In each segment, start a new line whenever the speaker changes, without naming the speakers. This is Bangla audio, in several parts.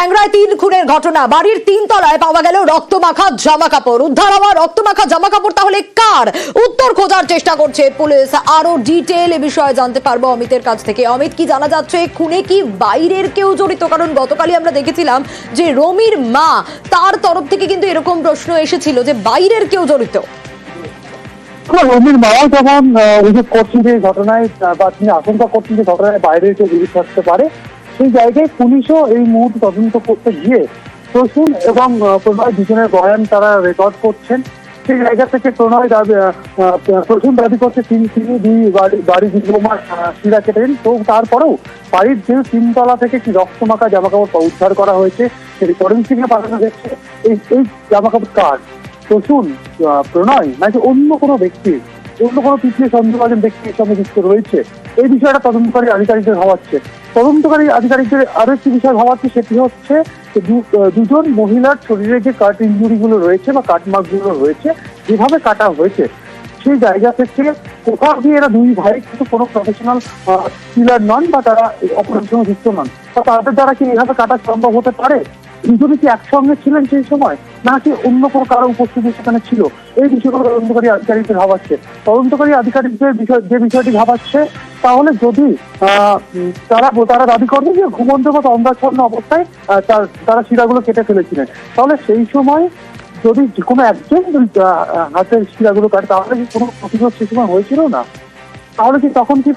ট্যাংরায় 3 খুনের ঘটনা। বাড়ির 3 তলায় পাওয়া গেল রক্তমাখা জামা কাপড়। উদ্ধার হওয়া রক্তমাখা জামা কাপড় তাহলে কার? উত্তর খোঁজার চেষ্টা করছে পুলিশ। আরো ডিটেইল এ বিষয়ে জানতে পারবো অমিতের কাছ থেকে। অমিত, কি জানা যাচ্ছে? খুনে কি বাইরের কেউ জড়িত? কারণ গতকালই আমরা দেখেছিলাম যে রমির মা, তার তরফ থেকে কিন্তু এরকম প্রশ্ন এসেছিল যে বাইরের কেউ জড়িত।
রমির মাও যখন অভিযোগ করছেন যে ঘটনায় বা তিনি আশঙ্কা করছেন যে ঘটনায় বাইরে কেউ জড়িত থাকতে পারে, সেই জায়গায় পুলিশও এই মুহূর্তে তদন্ত করতে গিয়ে প্রসূন এবং প্রণয় দুজনের বয়ান তারা রেকর্ড করছেন। সেই জায়গা থেকে প্রসূন দাবি করছে তিনি দুই বাড়ি বোমার শিরা কেটেন। তো তারপরেও বাড়ির যে 3 তলা থেকে কি রক্তমাখা জামা কাপড় উদ্ধার করা হয়েছে, সেই ফরেনসিকে পাঠানো যাচ্ছে। এই জামা কাপড় কার? প্রসূন, প্রণয়, নাকি অন্য কোনো ব্যক্তির, অন্য কোনো তৃতীয় সন্দেহভাজন ব্যক্তির সঙ্গে যুক্ত রয়েছে? এই বিষয়টা তদন্তকারী আধিকারিকদের ভাবাচ্ছে। তদন্তকারী আধিকারিকদের আরো একটি বিষয় ভাবাচ্ছে, সেটি হচ্ছে দুজন মহিলার শরীরে যে কাট ইঞ্জুরি গুলো রয়েছে বা কাটমার্ক গুলো রয়েছে, যেভাবে কাটা হয়েছে, সেই জায়গা থেকে কোথাও গিয়ে এরা দুই ভাই কিন্তু কোনো প্রফেশনাল কিলার নন বা তারা অপরাধের সঙ্গে যুক্ত নন। বা তাদের দ্বারা কি এভাবে কাটা সম্ভব হতে পারে? দুজনে কি একসঙ্গে ছিলেন সেই সময়, নাকি অন্য কোনো কারো উপস্থিতি সেখানে ছিল? এই বিষয়গুলো তদন্তকারী আধিকারিকদের ভাবাচ্ছে। তদন্তকারী আধিকারিকদের যে বিষয়টি ভাবাচ্ছে, তাহলে যদি তারা দাবি করবে যে ঘুমন্ত বা তন্দ্রাচ্ছন্ন অবস্থায় তারা শিরাগুলো কেটে ফেলেছিলেন, তাহলে সেই সময় যদি কোনো একজন হাতের শিরাগুলো কাটে, তাহলে কি কোনো প্রতিরোধ সে সময় হয়েছিল না? তাহলে কি তখন কি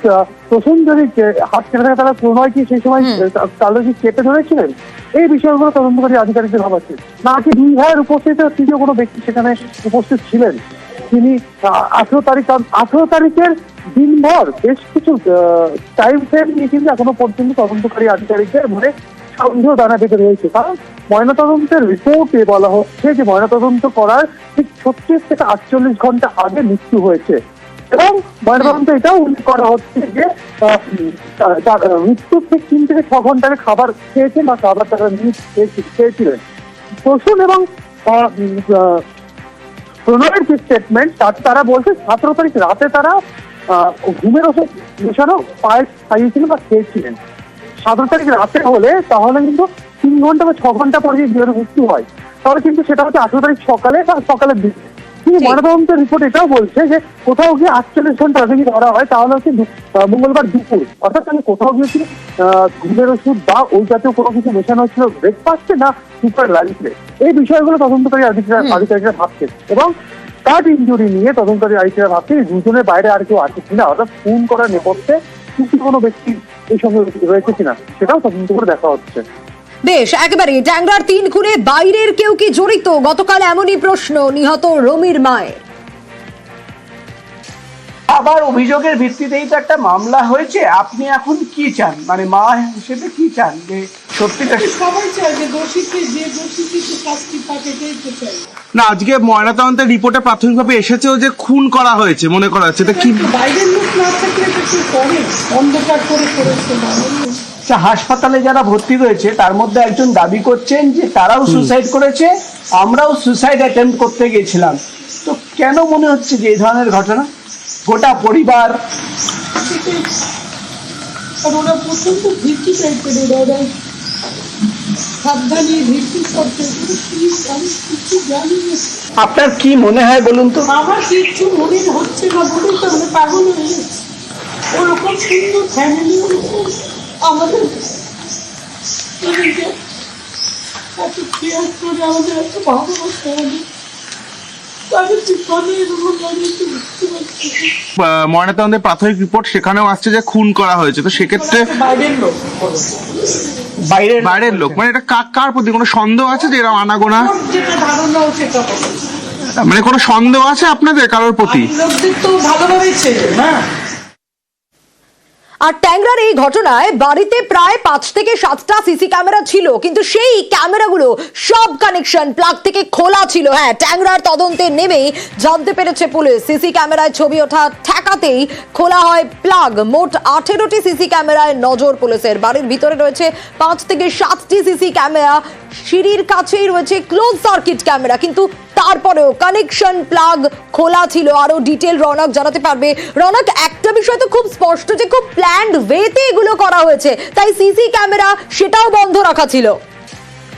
প্রথম যদি হাত কেটে থাকে, তারা প্রণয় কি সেই সময় তাহলে কি কেটে ধরেছিলেন? এই বিষয়গুলো তদন্তকারী আধিকারিকদের ভাবাচ্ছে। নাকি দুই ভাইয়ের উপস্থিতিতে তৃতীয় কোনো ব্যক্তি সেখানে উপস্থিত ছিলেন, তিনি 18 তারিখের দিনভর বেশ কিছু টাইম ফ্রেম নিয়ে কিন্তু এখনো পর্যন্ত তদন্তকারী আধিকারিকদের মনে সন্দেহ দানা বেঁধে রয়েছে। কারণ ময়নাতদন্তের রিপোর্টে বলা হচ্ছে যে ময়নাতদন্ত করার ঠিক 36 থেকে 48 ঘন্টা আগে মৃত্যু হয়েছে। এবং ময়নাতদন্ত এটাও উল্লেখ করা হচ্ছে যে মৃত্যুর ঠিক 3 থেকে 6 ঘন্টার খাবার খেয়েছেন বা খাবার তারা খেয়েছিলেন। প্রসূন এবং প্রণয়ের যে স্টেটমেন্ট, তারা বলছে 17 তারিখ রাতে তারা ঘুমের ওষুধ মেশানো পায়ে খাইয়েছিলেন বা খেয়েছিলেন। 17 তারিখ রাতে হলে তাহলে কিন্তু 3 ঘন্টা বা 6 ঘন্টা পরে যদি মৃত্যু হয়, তাহলে কিন্তু সেটা হচ্ছে 18 তারিখ সকালে বা সকালের দিকে। কিন্তু ময়নাতদন্তের রিপোর্ট এটাও বলছে যে কোথাও গিয়ে 48 ঘন্টা আগে যদি ধরা হয়, তাহলে হচ্ছে মঙ্গলবার দুপুর, অর্থাৎ আমি কোথাও গিয়েছিল ঘুমের ওষুধ বা ওই জাতীয় কোনো কিছু মেশানো হচ্ছিল ব্রেকফাস্টে না দুপুরের লাঞ্চে। এই বিষয়গুলো তদন্তকারী আধিকারিকরা ভাবছেন। এবং কাট ইঞ্জুরি নিয়ে তদন্তকারী আধিকারিকরা ভাবছেন দুজনের বাইরে আর কেউ আছে কিনা, অর্থাৎ খুন করার নেপথ্যে কিন্তু কোনো ব্যক্তি এই সঙ্গে রয়েছে কিনা, সেটাও তদন্ত করে দেখা হচ্ছে।
বেশ, একেবারে ট্যাংরার 3 খুনে বাইরের কেউ কি জড়িত? গতকাল এমনই প্রশ্ন নিহত রমির মায়ের।
আবার অভিযোগের ভিত্তিতেই তো একটা মামলা হয়েছে। আপনি এখন কি চান, মানে মা হিসেবে কি চান? যে সত্যিটা
সবাই চায় যে দোষীকে শাস্তি পাকে যেতে চাই
না, আজকে ময়নাতদন্তের রিপোর্টে প্রাথমিকভাবে এসেছেও যে খুন করা হয়েছে মনে করা হচ্ছে। এটা কি
বাইরের লোক না থাকলে তো কেউ করে, অন্ধকার করে করেছে বাইরের লোক।
হাসপাতালে যারা ভর্তি রয়েছে তার মধ্যে একজন দাবি করছেন যে তারাও সুসাইড করেছে, আমরাও সুসাইড অ্যাটেম্প করতে গেছিলাম। তো কেন মনে হচ্ছে যে এই ধরনের ঘটনা? গোটা পরিবার
আর ওরা প্রচন্ড ভিত্তি টাইপের, ওরা সাবধানে ভিত্তি করতে কিছু জানি না।
আপনার কি মনে হয় বলুন তো?
আমার কিচ্ছু মনে হচ্ছে না, বলে তো আমরা পাগল হয়ে গেছি। ওরকম সুন্দর ফ্যামিলি, ওরকম আমাদের এত কেয়ার করে, আমাদের এত ভালোবাসা, তাদের জীবনে এরকম দাঁড়িয়ে বুঝতে পারছি।
ময়নাতদন্তের প্রাথমিক রিপোর্ট সেখানেও আসছে যে খুন করা হয়েছে। তো সেক্ষেত্রে
বাইরের লোক,
বাইরের লোক, মানে এটা কার প্রতি কোনো সন্দেহ আছে যে এরকম আনাগোনা?
যেটা ধারণা সেটা
মানে কোনো সন্দেহ আছে আপনাদের কারোর প্রতি?
লোকদের তো ভালোভাবেই ছেলে না।
আর ট্যাংরার এই ঘটনায় বাড়িতে প্রায় 5 থেকে 7টা সিসি ক্যামেরা ছিল, কিন্তু সেই ক্যামেরাগুলো সব কানেকশন প্লাগ থেকে খোলা ছিল। হ্যাঁ, ট্যাংরার তদন্তে নেমেই জানতে পেরেছে পুলিশ সিসি ক্যামেরায় ছবি ওঠা ঠেকাতেই খোলা হয় প্লাগ। মোট 18টি সিসি ক্যামেরায় নজর পুলিশের। বাড়ির ভিতরে রয়েছে 5 থেকে 7টি সিসি ক্যামেরা, সিঁড়ির কাছেই রয়েছে ক্লোজ সার্কিট ক্যামেরা, কিন্তু তারপরেও কানেকশন প্লাগ খোলা ছিল। আরো ডিটেল রনক জানাতে পারবে। রনক, একটা বিষয় তো খুব স্পষ্ট যে খুব প্ল্যান্ড ওয়েতে এগুলো করা হয়েছে, তাই সিসি ক্যামেরা সেটাও বন্ধ রাখা ছিল।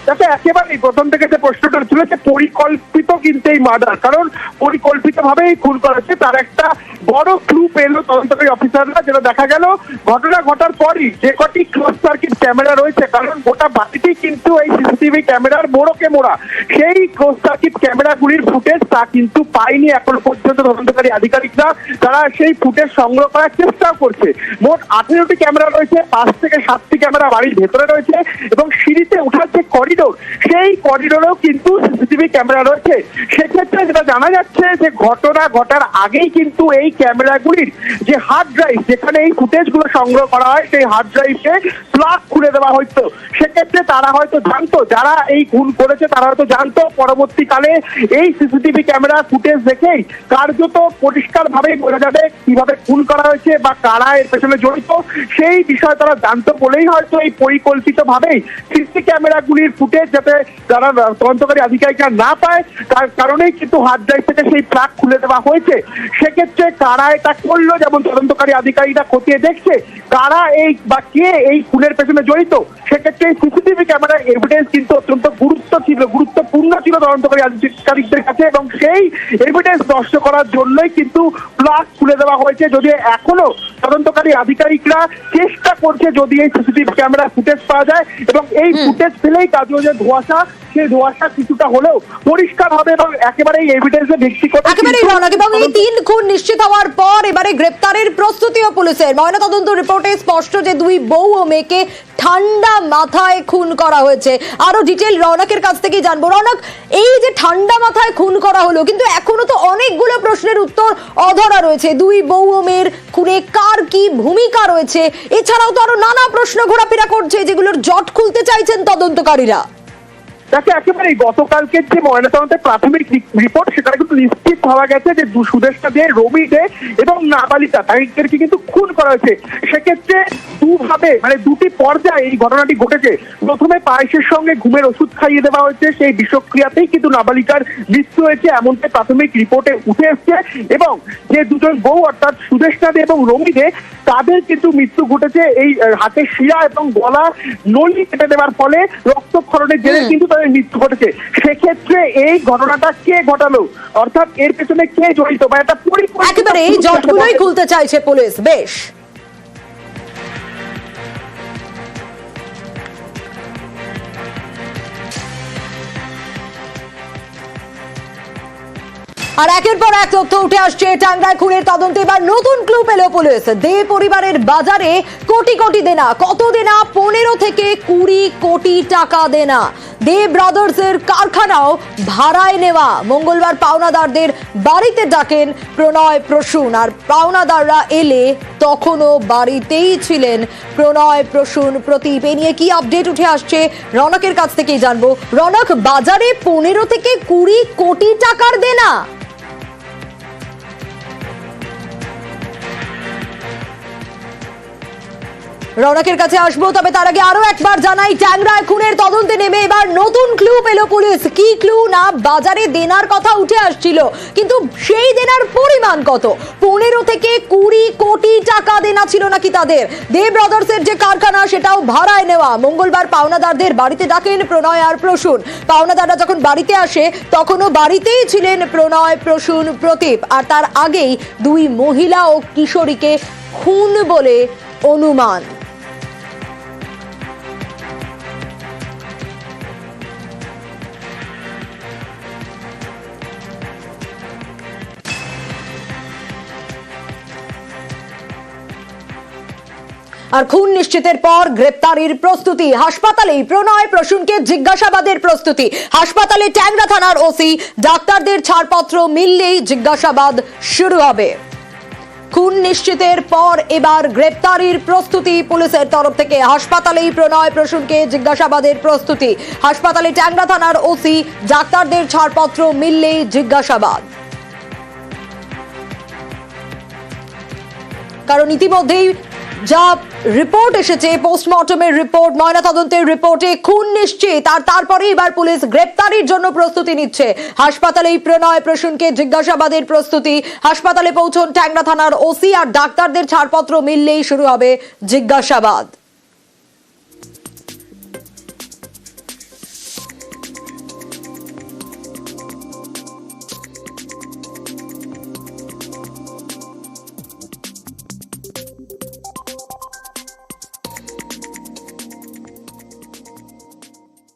যাতে একেবারেই প্রথম থেকে যে প্রশ্নটা ছিল যে পরিকল্পিত কিন্তু এই মার্ডার, কারণ পরিকল্পিতভাবেই খুন করা হচ্ছে তার একটা বড় ক্লু পেল তদন্তকারী অফিসাররা, যেটা দেখা গেল ঘটনা ঘটার পরই যে কটি ক্লোজ সার্কিট ক্যামেরা রয়েছে, কারণ গোটা বাড়িতেই কিন্তু এই সিসিটিভি ক্যামেরার মোড়কে মোড়া, সেই ক্লোজ সার্কিট ক্যামেরাগুলির ফুটেজ তা কিন্তু পায়নি এখনো পর্যন্ত তদন্তকারী আধিকারিকরা। তারা সেই ফুটেজ সংগ্রহ করার চেষ্টাও করছে। মোট 18টি ক্যামেরা রয়েছে, 5 থেকে 7টি ক্যামেরা বাড়ির ভেতরে রয়েছে এবং সিঁড়িতে ওঠার যে করিডোর, সেই করিডোরেও কিন্তু সিসিটিভি ক্যামেরা রয়েছে। সেক্ষেত্রে যেটা জানা যাচ্ছে যে ঘটনা ঘটার আগেই কিন্তু এই ক্যামেরাগুলির যে হার্ড ড্রাইভ, যেখানে এই ফুটেজগুলো সংগ্রহ করা হয়, সেই হার্ড ড্রাইভে প্লাগ খুলে দেওয়া হতো। সেক্ষেত্রে তারা হয়তো জানতো, যারা এই খুন করেছে তারা হয়তো জানতো পরবর্তীকালে এই সিসিটিভি ক্যামেরা ফুটেজ দেখেই কার্যত পরিষ্কারভাবেই বোঝা যাবে কিভাবে খুন করা হয়েছে বা কারা এর পেছনে জড়িত, সেই বিষয় তারা জানতো বলেই হয়তো এই পরিকল্পিতভাবেই সিসি ক্যামেরাগুলির ফুটেজ যাতে যারা তদন্তকারী আধিকারিকরা না পায় তার কারণেই কিন্তু হার্ড ড্রাইভ থেকে সেই প্লাগ খুলে দেওয়া হয়েছে। সেক্ষেত্রে কারা এটা করলো, যেমন তদন্তকারী আধিকারিকরা খতিয়ে দেখছে কারা এই বা কে এই খুনের পেছনে জড়িত। সেক্ষেত্রে এই সিসিটিভি ক্যামেরার এভিডেন্স কিন্তু অত্যন্ত গুরুত্বপূর্ণ ছিল তদন্তকারী আধিকারিকদের কাছে এবং সেই এভিডেন্স নষ্ট করার জন্যই কিন্তু প্লাগ খুলে দেওয়া হয়েছে। যদি এখনো তদন্তকারী আধিকারিকরা চেষ্টা করছে যদি এই সিসিটিভি ক্যামেরা ফুটেজ পাওয়া যায় এবং এই ফুটেজ পেলেই কাজে যে ধোঁয়াশা, সেই ধোঁয়াশা কিছুটা হলেও পরিষ্কার হবে এবং একেবারে এই এভিডেন্সে ভিত্তি করে
একেবারেই রওনক। এবং এই 3 খুন নিশ্চিত হওয়ার পর এবারে গ্রেপ্তারের প্রস্তুতিও পুলিশের। ময়নাতদন্ত রিপোর্টে স্পষ্ট যে 2 বউ ও মেয়েকে ঠান্ডা মাথায় খুন করা হয়েছে। আরো ডিটেইল রওনকের কাছ থেকেই জানবো। রওনক, এই যে ঠান্ডা মাথায় খুন করা হলো, কিন্তু এখনো তো অনেকগুলো প্রশ্নের উত্তর অধরা রয়েছে। 2 বউ ও মেয়ের খুনে কার কি ভূমিকা রয়েছে, এছাড়াও তো আরো নানা প্রশ্ন ঘোরাফেরা করছে যেগুলোর জট খুলতে চাইছেন তদন্তকারীরা।
তাকে একেবারেই গতকালকের যে ময়নাতদন্তের প্রাথমিক রিপোর্ট, সেটা কিন্তু নিশ্চিত হওয়া গেছে যে সুদেষ্টা দে, রবি দে এবং নাবালিকা তাদেরকে কিন্তু খুন করা হয়েছে। সেক্ষেত্রে দুভাবে মানে 2টি পর্যায়ে এই ঘটনাটি ঘটেছে। প্রথমে পায়েসের সঙ্গে ঘুমের ওষুধ খাইয়ে দেওয়া হয়েছে, সেই বিষক্রিয়াতেই কিন্তু নাবালিকার মৃত্যু হয়েছে এমনটাই প্রাথমিক রিপোর্টে উঠে এসছে। এবং যে 2জন বউ অর্থাৎ সুদেষ্টা দে এবং রবি দে, তাদের কিন্তু মৃত্যু ঘটেছে এই হাতের শিরা এবং গলা নলি কেটে দেওয়ার ফলে রক্তক্ষরণের জেরে কিন্তু মৃত্যু ঘটেছে। সেক্ষেত্রে এই ঘটনাটা কে ঘটালো, অর্থাৎ এর পেছনে কে জড়িত বা একটা
একেবারে এই জটগুলোই খুলতে চাইছে পুলিশ। বেশ, আর একের পর এক তথ্য উঠে আসছে টাঙ্গাইল খুনের তদন্তে। এবার নতুন ক্লু পেল পুলিশ। দে পরিবারের বাজারে কোটি কোটি দেনা। কত দেনা? 15 থেকে 20 কোটি টাকা দেনা। দে ব্রাদার্সের কারখানাও ভাড়ায় নেওয়া। মঙ্গলবার পাওনাদারদের বাড়িতে ডাকেন প্রণয় প্রসূন, আর পাওনাদাররা এলে তখনও বাড়িতেই ছিলেন প্রণয় প্রসূন প্রদীপ। এ নিয়ে কি আপডেট উঠে আসছে রনকের কাছ থেকেই জানবো। রনক, বাজারে 15 থেকে 20 কোটি টাকার দেনা। রৌনকের কাছে আসবো, তবে তার আগে আরো একবার জানাই, ট্যাংরায় খুনের তদন্তে নেমে এবার নতুন ক্লু পেল পুলিশ। কি ক্লু? না, বাজারে দেনার কথা উঠে আসছিল, কিন্তু সেই দেনার পরিমাণ কত? 15 থেকে 20 কোটি টাকা দেনা ছিল নাকি তাদের। দে ব্রাদার্সের যে কারখানা, সেটাও ভাড়ায় নেওয়া। মঙ্গলবার পাওনাদারদের বাড়িতে ডাকেন প্রণয় আর প্রসূন। পাওনাদাররা যখন বাড়িতে আসে তখনও বাড়িতেই ছিলেন প্রণয় প্রসূন প্রদীপ, আর তার আগেই 2 মহিলা ও কিশোরীকে খুন বলে অনুমান। আর খুন নিশ্চিতের পর গ্রেপ্তারির প্রস্তুতি। হাসপাতালেই প্রণয় প্রসূনকে জিজ্ঞাসাবাদের প্রস্তুতি। হাসপাতালে ট্যাংরা থানার ওসি, ডাক্তারদের ছাড়পত্র মিললেই জিজ্ঞাসাবাদ শুরু হবে। খুন নিশ্চিতের পর এবার গ্রেপ্তারির প্রস্তুতি পুলিশের তরফ থেকে। হাসপাতালেই প্রণয় প্রসূনকে জিজ্ঞাসাবাদের প্রস্তুতি। হাসপাতালে ট্যাংরা থানার ওসি, ডাক্তারদের ছাড়পত্র মিললেই জিজ্ঞাসাবাদ। কারণ ইতিমধ্যেই যা রিপোর্ট এসেছে, পোস্টমর্টমের রিপোর্ট, ময়নাতদন্তের রিপোর্টে খুন নিশ্চিত, আর তারপরে এবার পুলিশ গ্রেপ্তারির জন্য প্রস্তুতি নিচ্ছে। হাসপাতালেই প্রণয় প্রসূনকে জিজ্ঞাসাবাদের প্রস্তুতি। হাসপাতালে পৌঁছন ট্যাংরা থানার ওসি, আর ডাক্তারদের ছাড়পত্র মিললেই শুরু হবে জিজ্ঞাসাবাদ।